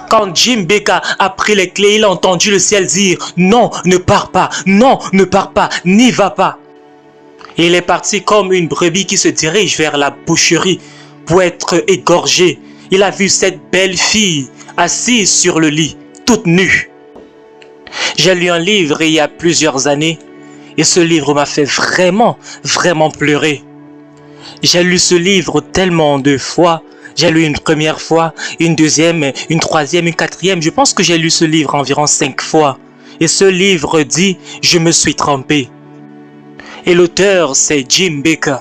Quand Jim Baker a pris les clés, il a entendu le ciel dire « Non, ne pars pas, non, ne pars pas, n'y va pas ». Et il est parti comme une brebis qui se dirige vers la boucherie pour être égorgé. Il a vu cette belle fille assise sur le lit, toute nue. J'ai lu un livre il y a plusieurs années et ce livre m'a fait vraiment pleurer. J'ai lu ce livre tellement de fois. J'ai lu une première fois, une deuxième, une troisième, une quatrième. Je pense que j'ai lu ce livre environ 5 fois. Et ce livre dit « Je me suis trompé ». Et l'auteur, c'est Jim Baker.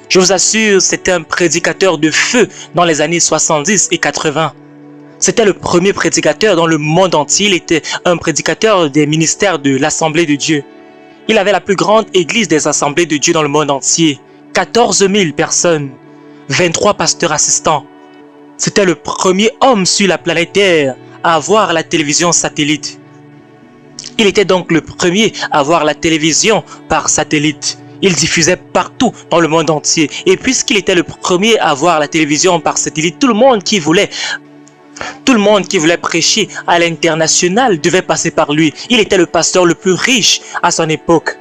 Je vous assure, c'était un prédicateur de feu dans les années 70 et 80. C'était le premier prédicateur dans le monde entier. Il était un prédicateur des ministères de l'Assemblée de Dieu. Il avait la plus grande église des Assemblées de Dieu dans le monde entier. 14 000 personnes, 23 pasteurs assistants. C'était le premier homme sur la planète Terre à avoir la télévision satellite. Il était donc le premier à avoir la télévision par satellite. Il diffusait partout dans le monde entier. Et puisqu'il était le premier à avoir la télévision par satellite, tout le monde qui voulait prêcher à l'international devait passer par lui. Il était le pasteur le plus riche à son époque.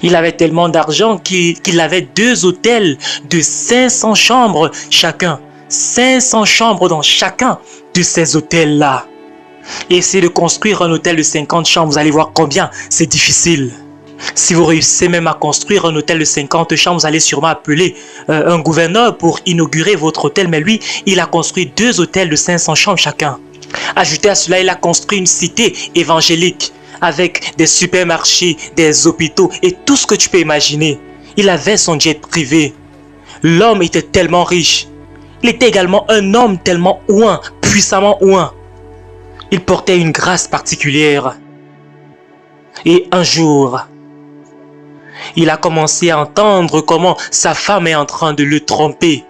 Il avait tellement d'argent qu'il avait 2 hôtels de 500 chambres chacun. 500 chambres dans chacun de ces hôtels-là. Et essayez de construire un hôtel de 50 chambres, vous allez voir combien c'est difficile. Si vous réussissez même à construire un hôtel de 50 chambres, vous allez sûrement appeler un gouverneur pour inaugurer votre hôtel. Mais lui, il a construit 2 hôtels de 500 chambres chacun. Ajoutez à cela, il a construit une cité évangélique avec des supermarchés, des hôpitaux et tout ce que tu peux imaginer. Il avait son jet privé. L'homme était tellement riche. Il était également un homme tellement ouin, puissamment ouin. Il portait une grâce particulière. Et un jour, il a commencé à entendre comment sa femme est en train de le tromper.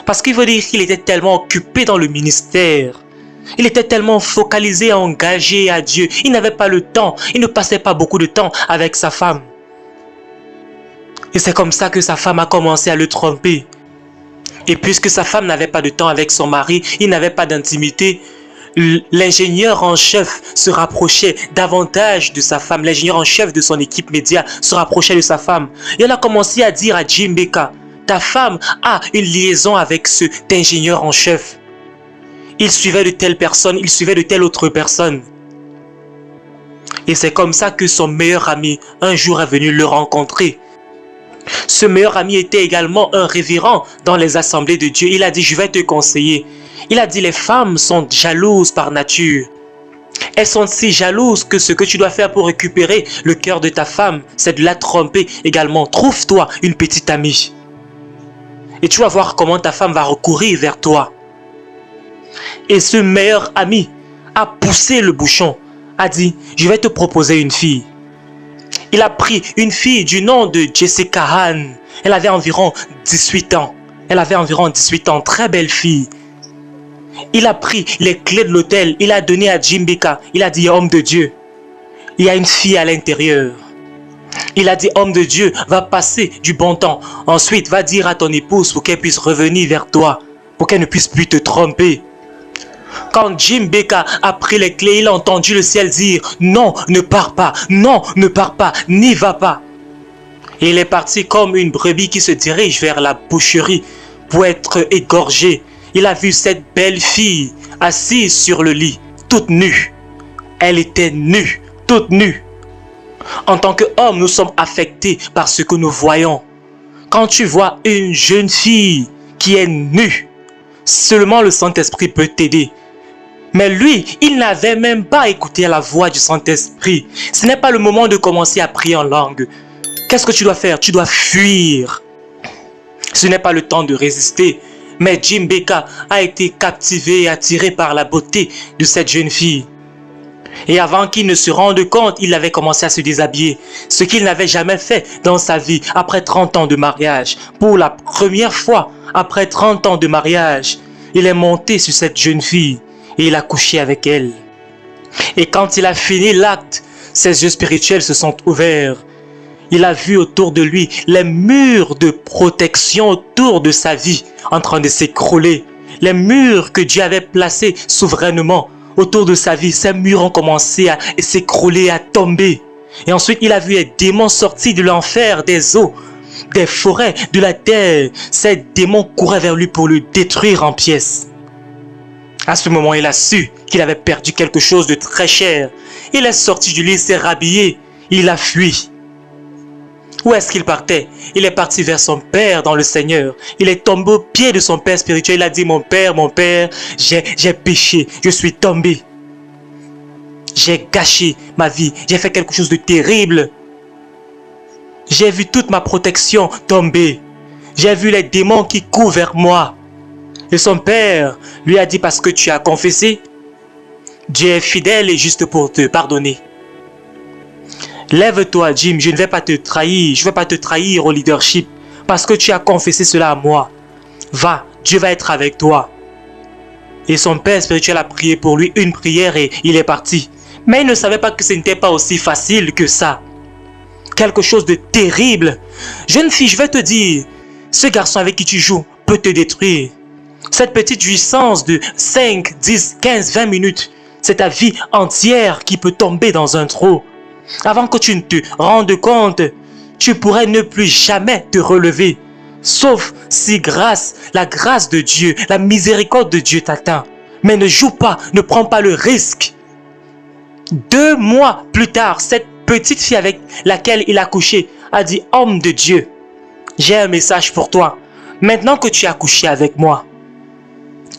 Parce qu'il veut dire qu'il était tellement occupé dans le ministère. Il était tellement focalisé, engagé à Dieu. Il n'avait pas le temps. Il ne passait pas beaucoup de temps avec sa femme. Et c'est comme ça que sa femme a commencé à le tromper. Et puisque sa femme n'avait pas de temps avec son mari, il n'avait pas d'intimité, l'ingénieur en chef se rapprochait davantage de sa femme. L'ingénieur en chef de son équipe média se rapprochait de sa femme. Et elle a commencé à dire à Jim Baker, ta femme a une liaison avec cet ingénieur en chef. Il suivait de telle personne, il suivait de telle autre personne. Et c'est comme ça que son meilleur ami, un jour est venu le rencontrer. Ce meilleur ami était également un révérend dans les assemblées de Dieu. Il a dit, je vais te conseiller. Il a dit, les femmes sont jalouses par nature. Elles sont si jalouses que ce que tu dois faire pour récupérer le cœur de ta femme, c'est de la tromper également. Trouve-toi une petite amie. Et tu vas voir comment ta femme va recourir vers toi. Et ce meilleur ami a poussé le bouchon, a dit, je vais te proposer une fille. Il a pris une fille du nom de Jessica Hahn. Elle avait environ 18 ans. Très belle fille. Il a pris les clés de l'hôtel, il a donné à Jim Baker. Il a dit, homme de Dieu, il y a une fille à l'intérieur. Il a dit, homme de Dieu, va passer du bon temps. Ensuite, va dire à ton épouse pour qu'elle puisse revenir vers toi, pour qu'elle ne puisse plus te tromper. Quand Jim Baker a pris les clés, il a entendu le ciel dire « Non, ne pars pas, non, ne pars pas, n'y va pas ». Et il est parti comme une brebis qui se dirige vers la boucherie pour être égorgé. Il a vu cette belle fille assise sur le lit, toute nue. Elle était nue, toute nue. En tant qu'homme, nous sommes affectés par ce que nous voyons. Quand tu vois une jeune fille qui est nue, seulement le Saint-Esprit peut t'aider. Mais lui, il n'avait même pas écouté la voix du Saint-Esprit. Ce n'est pas le moment de commencer à prier en langue. Qu'est-ce que tu dois faire? Tu dois fuir. Ce n'est pas le temps de résister. Mais Jim Baker a été captivé et attiré par la beauté de cette jeune fille. Et avant qu'il ne se rende compte, il avait commencé à se déshabiller. Ce qu'il n'avait jamais fait dans sa vie après 30 ans de mariage. Pour la première fois, après 30 ans de mariage, il est monté sur cette jeune fille et il a couché avec elle. Et quand il a fini l'acte, ses yeux spirituels se sont ouverts. Il a vu autour de lui les murs de protection autour de sa vie en train de s'écrouler. les murs que Dieu avait placés souverainement autour de sa vie, ces murs ont commencé à s'écrouler, à tomber. Et ensuite, il a vu les démons sortis de l'enfer, des eaux, des forêts, de la terre. Ces démons couraient vers lui pour le détruire en pièces. À ce moment, il a su qu'il avait perdu quelque chose de très cher. Il est sorti du lit, il s'est rhabillé, il a fui. Où est-ce qu'il partait? Il est parti vers son père dans le Seigneur. Il est tombé aux pieds de son père spirituel. Il a dit, mon père, j'ai péché, je suis tombé. J'ai gâché ma vie, j'ai fait quelque chose de terrible. J'ai vu toute ma protection tomber. J'ai vu les démons qui courent vers moi. Et son père lui a dit, parce que tu as confessé, Dieu est fidèle et juste pour te pardonner. Lève-toi, Jim, je ne vais pas te trahir, je ne vais pas te trahir au leadership, parce que tu as confessé cela à moi. Va, Dieu va être avec toi. Et son père spirituel a prié pour lui une prière et il est parti. Mais il ne savait pas que ce n'était pas aussi facile que ça. Quelque chose de terrible. Jeune fille, je vais te dire, ce garçon avec qui tu joues peut te détruire. Cette petite jouissance de 5, 10, 15, 20 minutes, c'est ta vie entière qui peut tomber dans un trou. Avant que tu ne te rendes compte, tu pourrais ne plus jamais te relever. Sauf si la grâce de Dieu, la miséricorde de Dieu t'atteint. Mais ne joue pas, ne prends pas le risque. 2 mois plus tard, cette petite fille avec laquelle il a couché a dit, homme de Dieu, j'ai un message pour toi. Maintenant que tu as couché avec moi,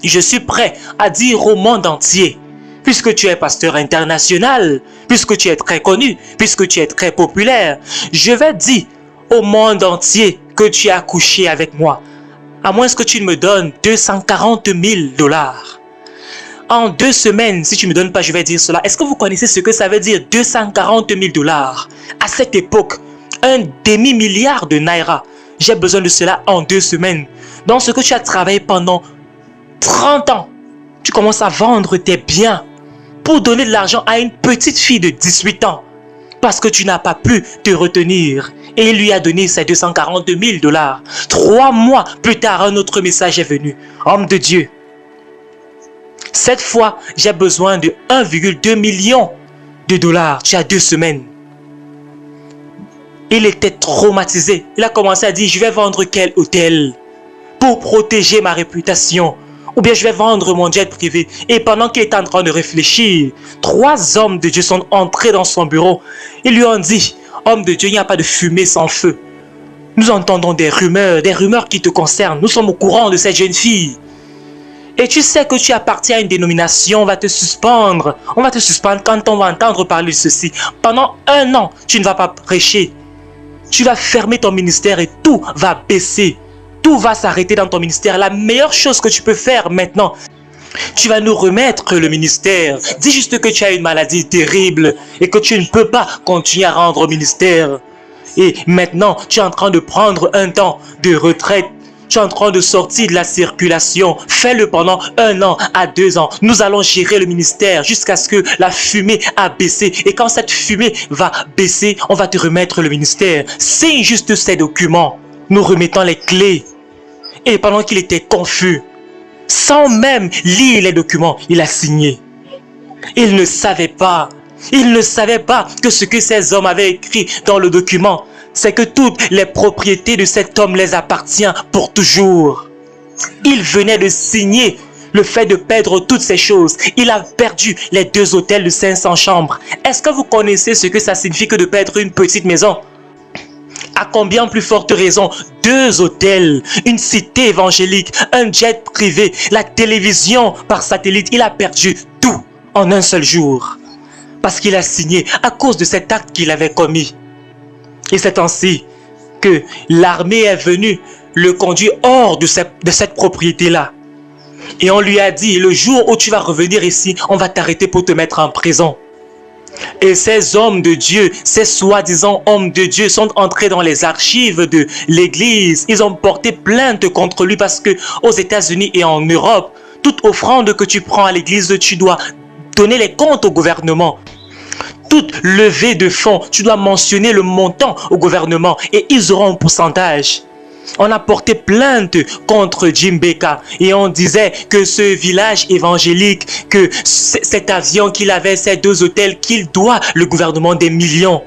je suis prêt à dire au monde entier, puisque tu es pasteur international, puisque tu es très connu, puisque tu es très populaire, je vais dire au monde entier que tu as couché avec moi, à moins que tu ne me donnes 240 000 $. En 2 semaines, si tu ne me donnes pas, je vais dire cela. Est-ce que vous connaissez ce que ça veut dire 240 000 $? À cette époque, un demi-milliard de naira. J'ai besoin de cela en 2 semaines. Dans ce que tu as travaillé pendant 30 ans, tu commences à vendre tes biens pour donner de l'argent à une petite fille de 18 ans. Parce que tu n'as pas pu te retenir. Et il lui a donné ses 240 000 $. 3 mois plus tard, un autre message est venu. Homme de Dieu, cette fois, j'ai besoin de 1,2 million de $. Tu as 2 semaines. Il était traumatisé. Il a commencé à dire, je vais vendre quel hôtel pour protéger ma réputation. Ou bien je vais vendre mon jet privé. Et pendant qu'il est en train de réfléchir, 3 hommes de Dieu sont entrés dans son bureau. Ils lui ont dit, homme de Dieu, il n'y a pas de fumée sans feu. Nous entendons des rumeurs qui te concernent. Nous sommes au courant de cette jeune fille. Et tu sais que tu appartiens à une dénomination, on va te suspendre. On va te suspendre quand on va entendre parler de ceci. Pendant 1 an, tu ne vas pas prêcher. Tu vas fermer ton ministère et tout va baisser. Tout va s'arrêter dans ton ministère. La meilleure chose que tu peux faire maintenant, tu vas nous remettre le ministère. Dis juste que tu as une maladie terrible et que tu ne peux pas continuer à rendre au ministère. Et maintenant, tu es en train de prendre un temps de retraite. Tu es en train de sortir de la circulation. Fais-le pendant 1 an à 2 ans. Nous allons gérer le ministère jusqu'à ce que la fumée a baissé. Et quand cette fumée va baisser, on va te remettre le ministère. Signe juste ces documents. Nous remettons les clés. Et pendant qu'il était confus, sans même lire les documents, il a signé. Il ne savait pas. Il ne savait pas que ce que ces hommes avaient écrit dans le document, c'est que toutes les propriétés de cet homme les appartiennent pour toujours. Il venait de signer le fait de perdre toutes ces choses. Il a perdu les 2 hôtels de 500 chambres. Est-ce que vous connaissez ce que ça signifie que de perdre une petite maison? À combien plus forte raison, 2 hôtels, une cité évangélique, un jet privé, la télévision par satellite. Il a perdu tout en un seul jour. Parce qu'il a signé à cause de cet acte qu'il avait commis. Et c'est ainsi que l'armée est venue le conduire hors de cette propriété-là. Et on lui a dit, le jour où tu vas revenir ici, on va t'arrêter pour te mettre en prison. Et ces hommes de Dieu, ces soi-disant hommes de Dieu sont entrés dans les archives de l'église. Ils ont porté plainte contre lui parce que aux États-Unis et en Europe, toute offrande que tu prends à l'église, tu dois donner les comptes au gouvernement. Toute levée de fonds, tu dois mentionner le montant au gouvernement et ils auront un pourcentage. On a porté plainte contre Djimbeka et on disait que ce village évangélique, que cet avion qu'il avait, ces 2 hôtels, qu'il doit le gouvernement des millions.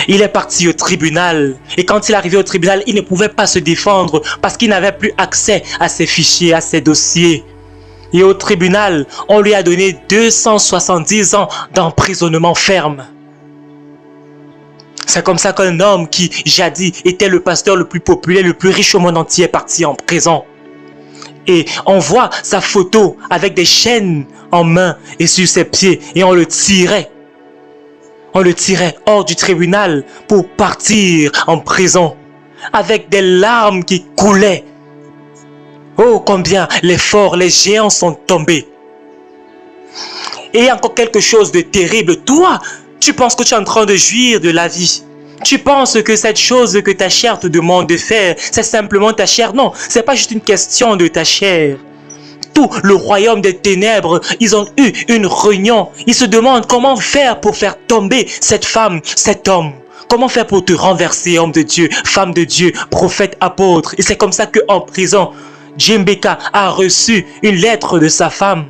Il est parti au tribunal et quand il est arrivé au tribunal, il ne pouvait pas se défendre parce qu'il n'avait plus accès à ses fichiers, à ses dossiers. Et au tribunal, on lui a donné 270 ans d'emprisonnement ferme. C'est comme ça qu'un homme qui, jadis, était le pasteur le plus populaire, le plus riche au monde entier, est parti en prison. Et on voit sa photo avec des chaînes en main et sur ses pieds et on le tirait. On le tirait hors du tribunal pour partir en prison avec des larmes qui coulaient. Oh, combien les forts, les géants sont tombés. Et encore quelque chose de terrible. Toi, tu penses que tu es en train de jouir de la vie. Tu penses que cette chose que ta chair te demande de faire, c'est simplement ta chair. Non, ce n'est pas juste une question de ta chair. Tout le royaume des ténèbres, ils ont eu une réunion. Ils se demandent comment faire pour faire tomber cette femme, cet homme. Comment faire pour te renverser, homme de Dieu, femme de Dieu, prophète, apôtre. Et c'est comme ça qu'en prison, Djimbeka a reçu une lettre de sa femme.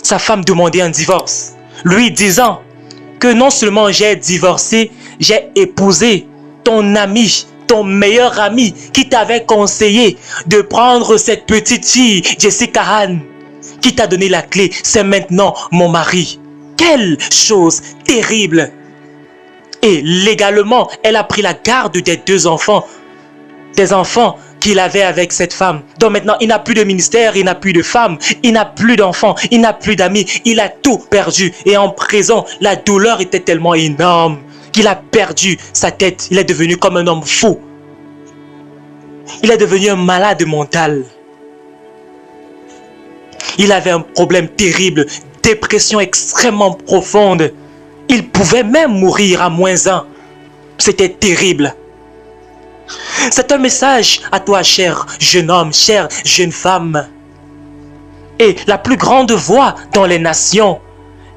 Sa femme demandait un divorce. Lui disant que non seulement j'ai divorcé, j'ai épousé ton ami, ton meilleur ami qui t'avait conseillé de prendre cette petite fille, Jessica Ann, qui t'a donné la clé. C'est maintenant mon mari. Quelle chose terrible! Et légalement, elle a pris la garde des 2 enfants. Des enfants qu'il avait avec cette femme. Donc maintenant, il n'a plus de ministère, il n'a plus de femme, il n'a plus d'enfants, il n'a plus d'amis, il a tout perdu. Et en prison, la douleur était tellement énorme qu'il a perdu sa tête. Il est devenu comme un homme fou. Il est devenu un malade mental. Il avait un problème terrible, dépression extrêmement profonde. Il pouvait même mourir à -1. C'était terrible. C'est un message à toi, cher jeune homme, chère jeune femme. Et la plus grande voix dans les nations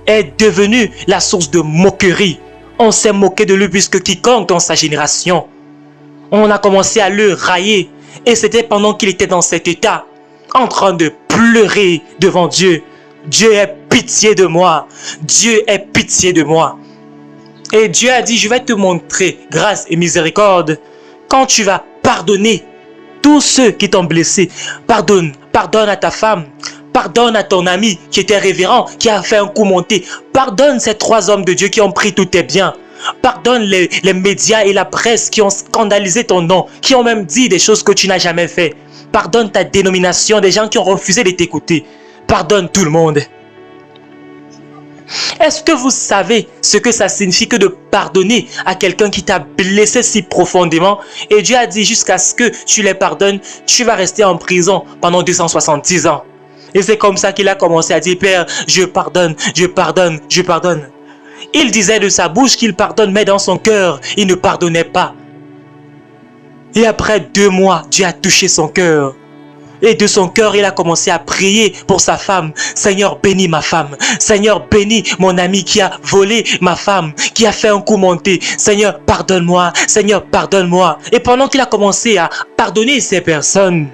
est devenue la source de moquerie. On s'est moqué de lui puisque quiconque dans sa génération, on a commencé à le railler. Et c'était pendant qu'il était dans cet état, en train de pleurer devant Dieu. Dieu ait pitié de moi. Dieu ait pitié de moi. Et Dieu a dit, je vais te montrer grâce et miséricorde quand tu vas pardonner tous ceux qui t'ont blessé. Pardonne à ta femme. Pardonne à ton ami qui était révérend, qui a fait un coup monté. Pardonne ces 3 hommes de Dieu qui ont pris tous tes biens. Pardonne les médias et la presse qui ont scandalisé ton nom, qui ont même dit des choses que tu n'as jamais fait. Pardonne ta dénomination, des gens qui ont refusé de t'écouter. Pardonne tout le monde. Est-ce que vous savez ce que ça signifie que de pardonner à quelqu'un qui t'a blessé si profondément? Et Dieu a dit jusqu'à ce que tu les pardonnes, tu vas rester en prison pendant 270 ans. Et c'est comme ça qu'il a commencé à dire, Père, je pardonne, je pardonne, je pardonne. Il disait de sa bouche qu'il pardonne, mais dans son cœur, il ne pardonnait pas. Et après 2 mois, Dieu a touché son cœur. Et de son cœur, il a commencé à prier pour sa femme. Seigneur, bénis ma femme. Seigneur, bénis mon ami qui a volé ma femme, qui a fait un coup monté. Seigneur, pardonne-moi. Seigneur, pardonne-moi. Et pendant qu'il a commencé à pardonner ces personnes,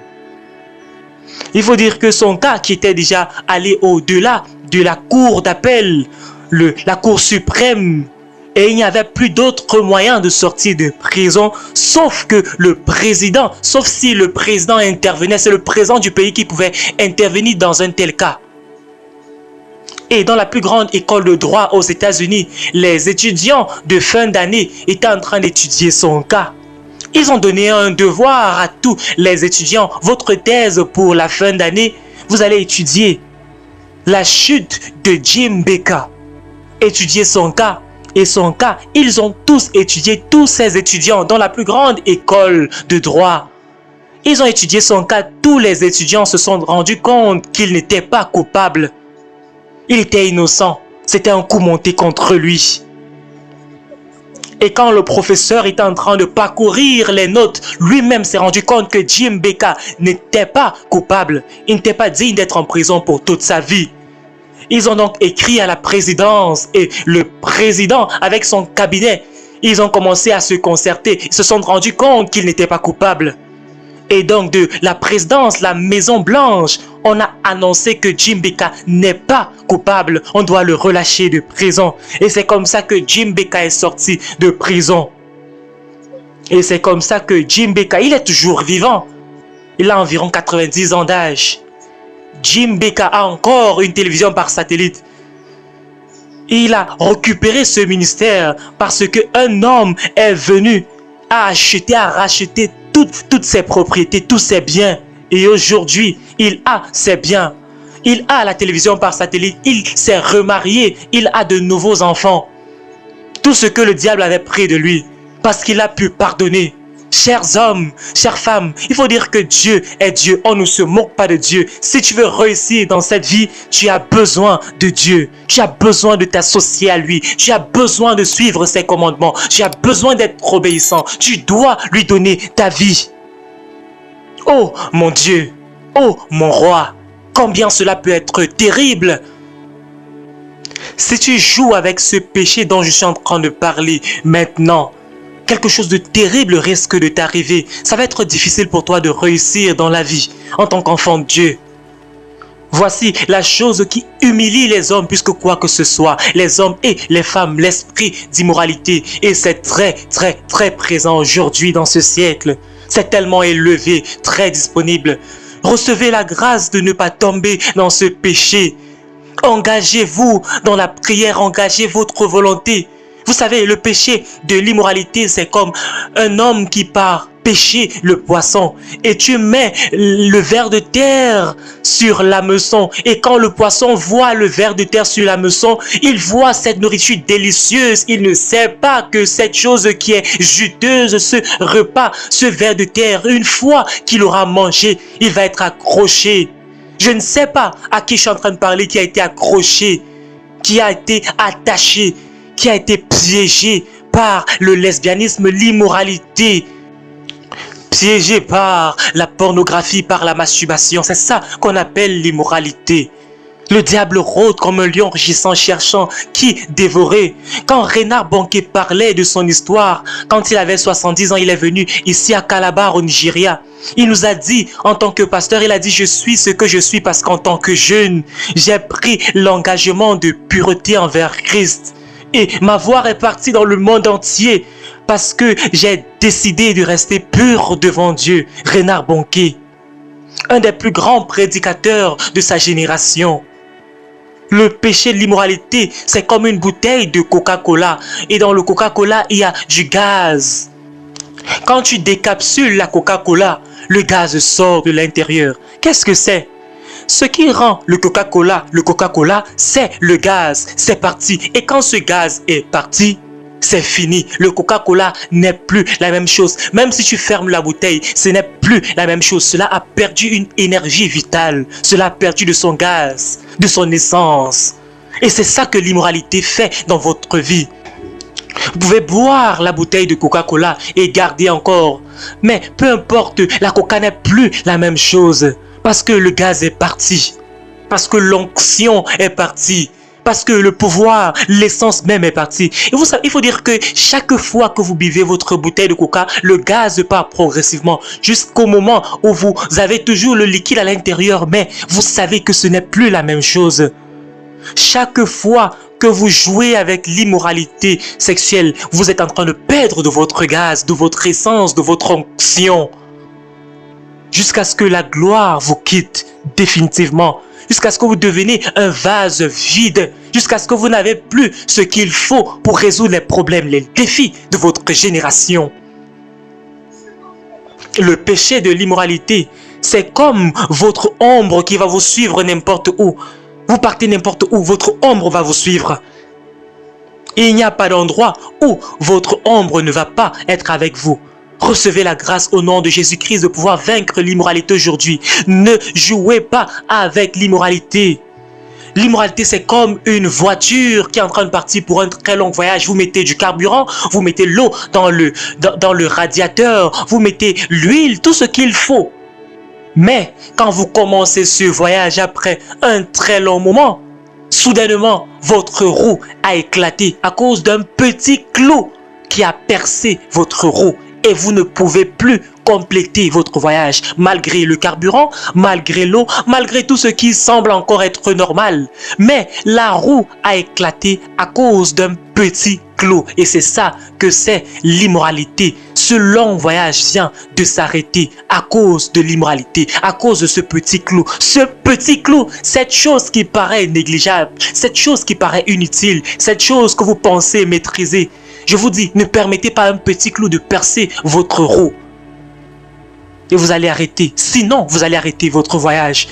il faut dire que son cas qui était déjà allé au-delà de la cour d'appel, la cour suprême, et il n'y avait plus d'autre moyen de sortir de prison, sauf que le président, sauf si le président intervenait, c'est le président du pays qui pouvait intervenir dans un tel cas. Et dans la plus grande école de droit aux États-Unis, les étudiants de fin d'année étaient en train d'étudier son cas. Ils ont donné un devoir à tous les étudiants. Votre thèse pour la fin d'année, vous allez étudier la chute de Djimbeka. Étudier son cas. Et son cas, ils ont tous étudié, tous ces étudiants dans la plus grande école de droit. Ils ont étudié son cas. Tous les étudiants se sont rendus compte qu'il n'était pas coupable. Il était innocent. C'était un coup monté contre lui. Et quand le professeur était en train de parcourir les notes, lui-même s'est rendu compte que Djimbeka n'était pas coupable. Il n'était pas digne d'être en prison pour toute sa vie. Ils ont donc écrit à la présidence et le président, avec son cabinet, ils ont commencé à se concerter. Ils se sont rendus compte qu'il n'était pas coupable. Et donc de la présidence, la Maison Blanche, on a annoncé que Jim Beka n'est pas coupable. On doit le relâcher de prison. Et c'est comme ça que Jim Beka est sorti de prison. Et c'est comme ça que Jim Beka, il est toujours vivant. Il a environ 90 ans d'âge. Jim Beka a encore une télévision par satellite. Il a récupéré ce ministère parce qu'un homme est venu à acheter, à racheter toutes ses propriétés, tous ses biens. Et aujourd'hui, il a ses biens. Il a la télévision par satellite. Il s'est remarié. Il a de nouveaux enfants. Tout ce que le diable avait pris de lui, parce qu'il a pu pardonner. Chers hommes, chères femmes, il faut dire que Dieu est Dieu. On ne se moque pas de Dieu. Si tu veux réussir dans cette vie, tu as besoin de Dieu. Tu as besoin de t'associer à lui. Tu as besoin de suivre ses commandements. Tu as besoin d'être obéissant. Tu dois lui donner ta vie. Oh mon Dieu, oh mon roi, combien cela peut être terrible. Si tu joues avec ce péché dont je suis en train de parler maintenant, quelque chose de terrible risque de t'arriver. Ça va être difficile pour toi de réussir dans la vie en tant qu'enfant de Dieu. Voici la chose qui humilie les hommes plus que quoi que ce soit. Les hommes et les femmes, l'esprit d'immoralité. Et c'est très présent aujourd'hui dans ce siècle. C'est tellement élevé, très disponible. Recevez la grâce de ne pas tomber dans ce péché. Engagez-vous dans la prière, engagez votre volonté. Vous savez, le péché de l'immoralité, c'est comme un homme qui part pêcher le poisson. Et tu mets le ver de terre sur l'hameçon. Et quand le poisson voit le ver de terre sur l'hameçon, il voit cette nourriture délicieuse. Il ne sait pas que cette chose qui est juteuse, ce repas, ce ver de terre, une fois qu'il aura mangé, il va être accroché. Je ne sais pas à qui je suis en train de parler, qui a été accroché, qui a été attaché, qui a été piégé par le lesbianisme, l'immoralité, piégé par la pornographie, par la masturbation. C'est ça qu'on appelle l'immoralité. Le diable rôde comme un lion rugissant, cherchant qui dévorer. Quand Reinhard Bonnke parlait de son histoire, quand il avait 70 ans, il est venu ici à Calabar au Nigeria. Il nous a dit, en tant que pasteur, il a dit « Je suis ce que je suis parce qu'en tant que jeune, j'ai pris l'engagement de pureté envers Christ. Et ma voix est partie dans le monde entier parce que j'ai décidé de rester pur devant Dieu. » Reinhard Bonnke, un des plus grands prédicateurs de sa génération. Le péché de l'immoralité, c'est comme une bouteille de Coca-Cola. Et dans le Coca-Cola, il y a du gaz. Quand tu décapsules la Coca-Cola, le gaz sort de l'intérieur. Qu'est-ce que c'est? Ce qui rend le Coca-Cola, c'est le gaz. C'est parti. Et quand ce gaz est parti, c'est fini. Le Coca-Cola n'est plus la même chose. Même si tu fermes la bouteille, ce n'est plus la même chose. Cela a perdu une énergie vitale. Cela a perdu de son gaz, de son essence. Et c'est ça que l'immoralité fait dans votre vie. Vous pouvez boire la bouteille de Coca-Cola et garder encore. Mais peu importe, la Coca n'est plus la même chose. Parce que le gaz est parti. Parce que l'onction est partie. Parce que le pouvoir, l'essence même est partie. Et vous savez, il faut dire que chaque fois que vous buvez votre bouteille de coca, le gaz part progressivement jusqu'au moment où vous avez toujours le liquide à l'intérieur, mais vous savez que ce n'est plus la même chose. Chaque fois que vous jouez avec l'immoralité sexuelle, vous êtes en train de perdre de votre gaz, de votre essence, de votre onction. Jusqu'à ce que la gloire vous quitte définitivement. Jusqu'à ce que vous deveniez un vase vide, jusqu'à ce que vous n'avez plus ce qu'il faut pour résoudre les problèmes, les défis de votre génération. Le péché de l'immoralité, c'est comme votre ombre qui va vous suivre n'importe où. Vous partez n'importe où, votre ombre va vous suivre. Et il n'y a pas d'endroit où votre ombre ne va pas être avec vous. Recevez la grâce au nom de Jésus-Christ de pouvoir vaincre l'immoralité aujourd'hui. Ne jouez pas avec l'immoralité. L'immoralité, c'est comme une voiture qui est en train de partir pour un très long voyage. Vous mettez du carburant, vous mettez l'eau dans le radiateur, vous mettez l'huile, tout ce qu'il faut. Mais quand vous commencez ce voyage après un très long moment, soudainement, votre roue a éclaté à cause d'un petit clou qui a percé votre roue. Et vous ne pouvez plus compléter votre voyage, malgré le carburant, malgré l'eau, malgré tout ce qui semble encore être normal. Mais la roue a éclaté à cause d'un petit clou. Et c'est ça que c'est l'immoralité. Ce long voyage vient de s'arrêter à cause de l'immoralité, à cause de ce petit clou. Ce petit clou, cette chose qui paraît négligeable, cette chose qui paraît inutile, cette chose que vous pensez maîtriser. Je vous dis, ne permettez pas à un petit clou de percer votre roue. Et vous allez arrêter. Sinon, vous allez arrêter votre voyage.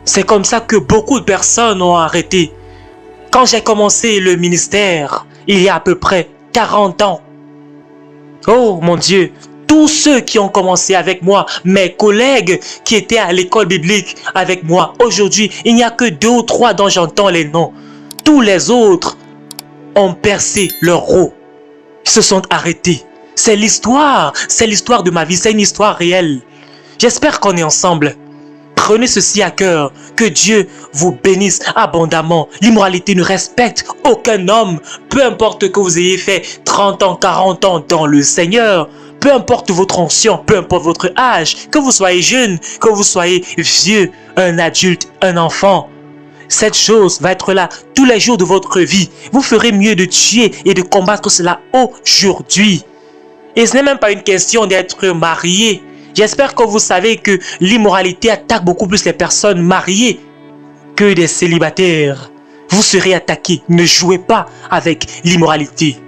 C'est comme ça que beaucoup de personnes ont arrêté. Quand j'ai commencé le ministère, il y a à peu près 40 ans, oh mon Dieu, tous ceux qui ont commencé avec moi, mes collègues qui étaient à l'école biblique avec moi, aujourd'hui, il n'y a que 2 ou 3 dont j'entends les noms. Tous les autres ont percé leur roue. Ils se sont arrêtés. C'est l'histoire de ma vie, c'est une histoire réelle. J'espère qu'on est ensemble. Prenez ceci à cœur, que Dieu vous bénisse abondamment. L'immoralité ne respecte aucun homme, peu importe que vous ayez fait 30 ans, 40 ans dans le Seigneur, peu importe votre onction, peu importe votre âge, que vous soyez jeune, que vous soyez vieux, un adulte, un enfant. Cette chose va être là tous les jours de votre vie. Vous ferez mieux de tuer et de combattre cela aujourd'hui. Et ce n'est même pas une question d'être marié. J'espère que vous savez que l'immoralité attaque beaucoup plus les personnes mariées que des célibataires. Vous serez attaqués. Ne jouez pas avec l'immoralité.